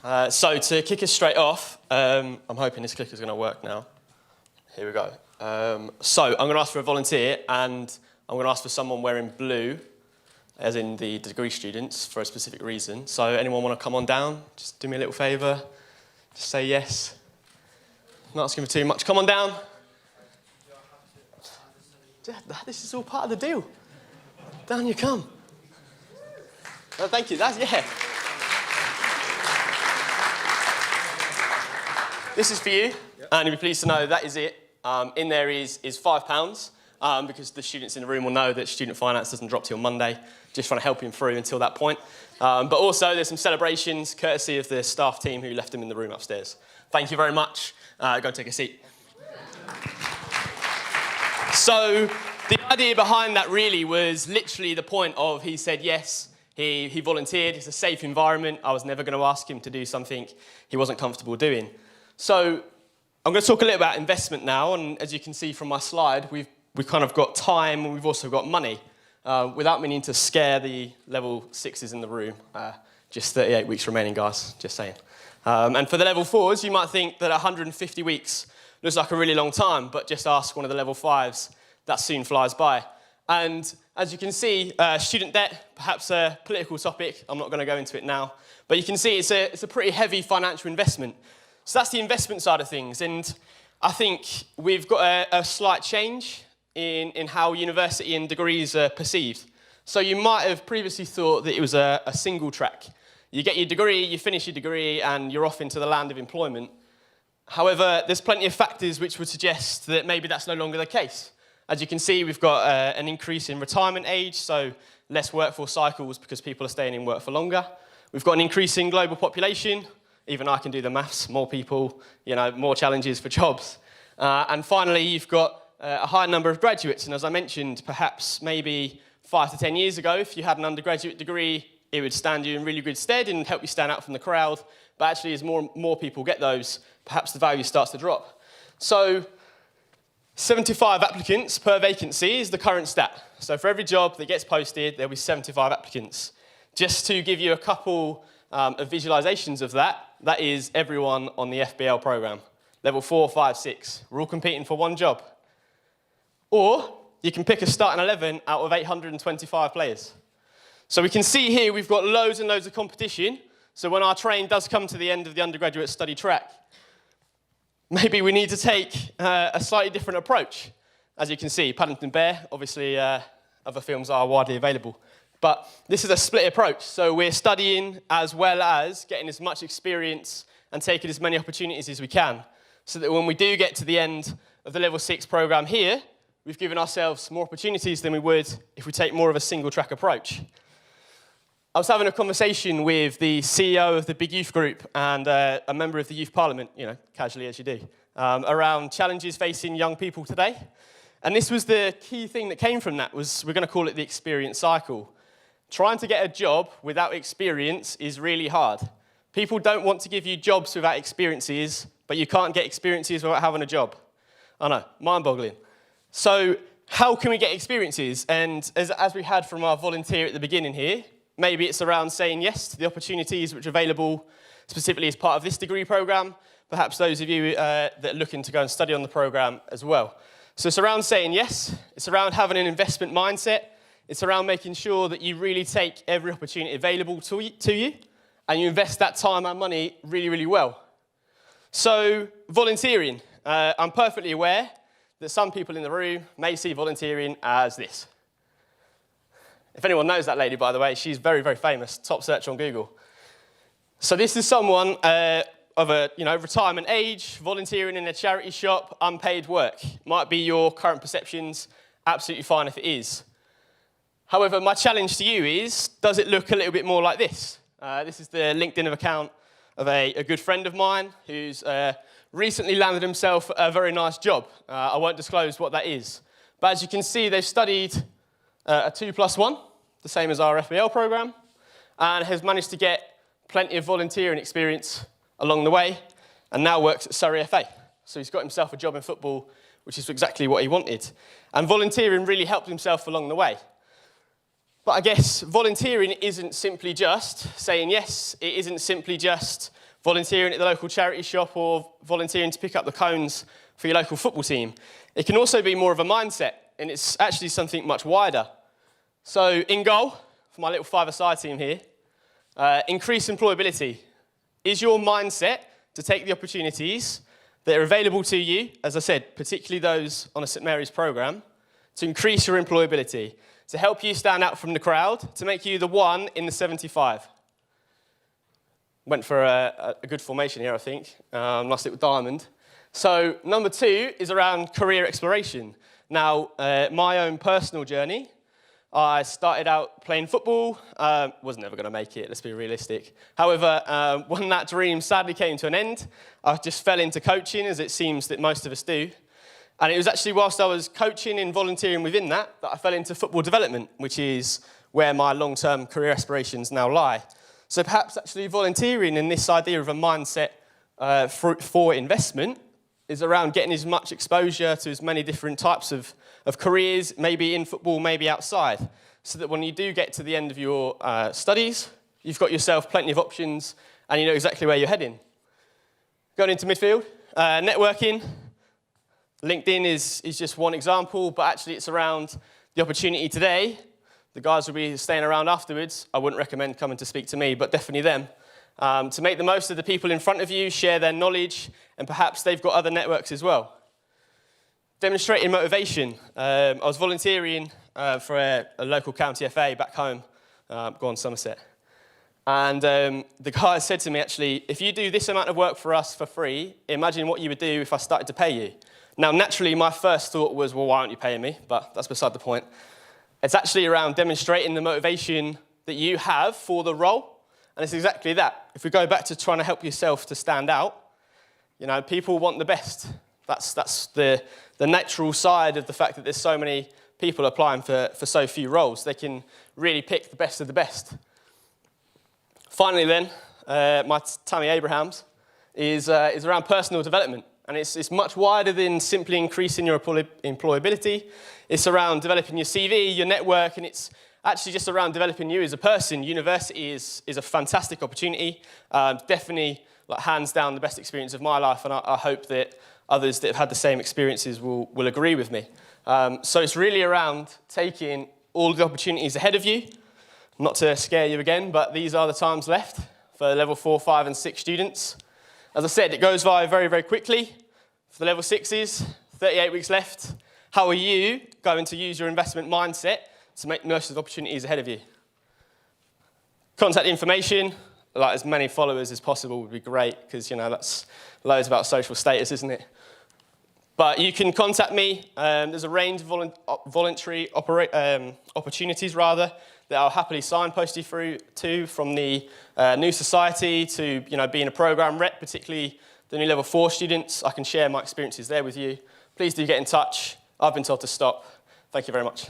So to kick us straight off, I'm hoping this clicker's going to work now. Here we go. So I'm going to ask for a volunteer, and I'm going to ask for someone wearing blue, as in the degree students, for a specific reason. So anyone want to come on down? Just do me a little favour. Just say yes. Not asking for too much. Come on down. Yeah, this is all part of the deal. Down you come. Oh, thank you. Yeah. This is for you, and you'll be pleased to know that is it. In there is £5, because the students in the room will know that student finance doesn't drop till Monday. Just trying to help him through until that point. But also, there's some celebrations, courtesy of the staff team who left them in the room upstairs. Thank you very much. Go and take a seat. So the idea behind that really was literally the point of he said yes, he volunteered, it's a safe environment. I was never going to ask him to do something he wasn't comfortable doing. So I'm going to talk a little about investment now, and as you can see from my slide, we've kind of got time and we've also got money. Without meaning to scare the level 6s in the room, just 38 weeks remaining, guys, just saying. And for the level 4s, you might think that 150 weeks looks like a really long time, but just ask one of the level 5s, that soon flies by. And as you can see, student debt, perhaps a political topic, I'm not going to go into it now, but you can see it's a pretty heavy financial investment. So that's the investment side of things, and I think we've got a slight change in how university and degrees are perceived. So you might have previously thought that it was a single track. You get your degree, you finish your degree, and you're off into the land of employment. However, there's plenty of factors which would suggest that maybe that's no longer the case. As you can see, we've got an increase in retirement age, so less workforce cycles because people are staying in work for longer. We've got an increase in global population. Even I can do the maths. More people, more challenges for jobs. And finally, you've got a higher number of graduates. And as I mentioned, perhaps maybe 5 to 10 years ago, if you had an undergraduate degree, it would stand you in really good stead and help you stand out from the crowd. But actually, as more people get those, perhaps the value starts to drop. So 75 applicants per vacancy is the current stat. So for every job that gets posted, there'll be 75 applicants. Just to give you a couple of visualizations of that, that is everyone on the FBL program. Level 4, 5, 6. We're all competing for one job. Or you can pick a starting 11 out of 825 players. So we can see here we've got loads and loads of competition. So when our train does come to the end of the undergraduate study track, maybe we need to take a slightly different approach. As you can see, Paddington Bear, obviously other films are widely available. But this is a split approach. So we're studying as well as getting as much experience and taking as many opportunities as we can. So that when we do get to the end of the level 6 program here, we've given ourselves more opportunities than we would if we take more of a single track approach. I was having a conversation with the CEO of the Big Youth Group and a member of the Youth Parliament, casually as you do, around challenges facing young people today. And this was the key thing that came from that, was we're going to call it the experience cycle. Trying to get a job without experience is really hard. People don't want to give you jobs without experiences, but you can't get experiences without having a job. I know, mind-boggling. So how can we get experiences? And as we had from our volunteer at the beginning here, maybe it's around saying yes to the opportunities which are available specifically as part of this degree program. Perhaps those of you that are looking to go and study on the program as well. So it's around saying yes. It's around having an investment mindset. It's around making sure that you really take every opportunity available to you and you invest that time and money really, really well. So volunteering. I'm perfectly aware that some people in the room may see volunteering as this. If anyone knows that lady, by the way, she's very, very famous, top search on Google. So this is someone of a retirement age, volunteering in a charity shop, unpaid work. Might be your current perceptions, absolutely fine if it is. However, my challenge to you is, does it look a little bit more like this? This is the LinkedIn account of a good friend of mine who's recently landed himself a very nice job. I won't disclose what that is. But as you can see, they've studied a 2+1, the same as our FBL program, and has managed to get plenty of volunteering experience along the way, and now works at Surrey FA. So he's got himself a job in football, which is exactly what he wanted. And volunteering really helped himself along the way. But I guess volunteering isn't simply just saying yes. It isn't simply just volunteering at the local charity shop, or volunteering to pick up the cones for your local football team. It can also be more of a mindset, and it's actually something much wider. So in goal, for my little five-a-side team here, increase employability. Is your mindset to take the opportunities that are available to you, as I said, particularly those on a St Mary's programme, to increase your employability, to help you stand out from the crowd, to make you the one in the 75. Went for a good formation here, I think. Nice little diamond. So number 2 is around career exploration. Now, my own personal journey, I started out playing football, was never going to make it, let's be realistic. However, when that dream sadly came to an end, I just fell into coaching, as it seems that most of us do. And it was actually whilst I was coaching and volunteering within that I fell into football development, which is where my long-term career aspirations now lie. So perhaps actually volunteering in this idea of a mindset for investment is around getting as much exposure to as many different types of careers, maybe in football, maybe outside, so that when you do get to the end of your studies, you've got yourself plenty of options and you know exactly where you're heading. Going into midfield, networking. LinkedIn is just one example, but actually it's around the opportunity today. The guys will be staying around afterwards. I wouldn't recommend coming to speak to me, but definitely them. To make the most of the people in front of you, share their knowledge, and perhaps they've got other networks as well. Demonstrating motivation. I was volunteering for a local county FA back home, go on Somerset. And the guy said to me, actually, if you do this amount of work for us for free, imagine what you would do if I started to pay you. Now, naturally, my first thought was, well, why aren't you paying me? But that's beside the point. It's actually around demonstrating the motivation that you have for the role. And it's exactly that. If we go back to trying to help yourself to stand out, you know, people want the best. That's the natural side of the fact that there's so many people applying for so few roles. They can really pick the best of the best. Finally then, my Tammy Abrahams is around personal development. And it's much wider than simply increasing your employability. It's around developing your CV, your network, and it's actually just around developing you as a person. University is a fantastic opportunity. Definitely, like, hands down, the best experience of my life, and I hope that others that have had the same experiences will agree with me. So it's really around taking all the opportunities ahead of you. Not to scare you again, but these are the times left for level 4, 5, and 6 students. As I said, it goes by very, very quickly. For the level 6s, 38 weeks left. How are you going to use your investment mindset to make the most of the opportunities ahead of you? Contact information, like as many followers as possible would be great, because, you know, that's loads about social status, isn't it? But you can contact me. There's a range of voluntary opportunities, rather, that I'll happily signpost you through to, from the New Society to, you know, being a programme rep, particularly the new level 4 students. I can share my experiences there with you. Please do get in touch. I've been told to stop. Thank you very much.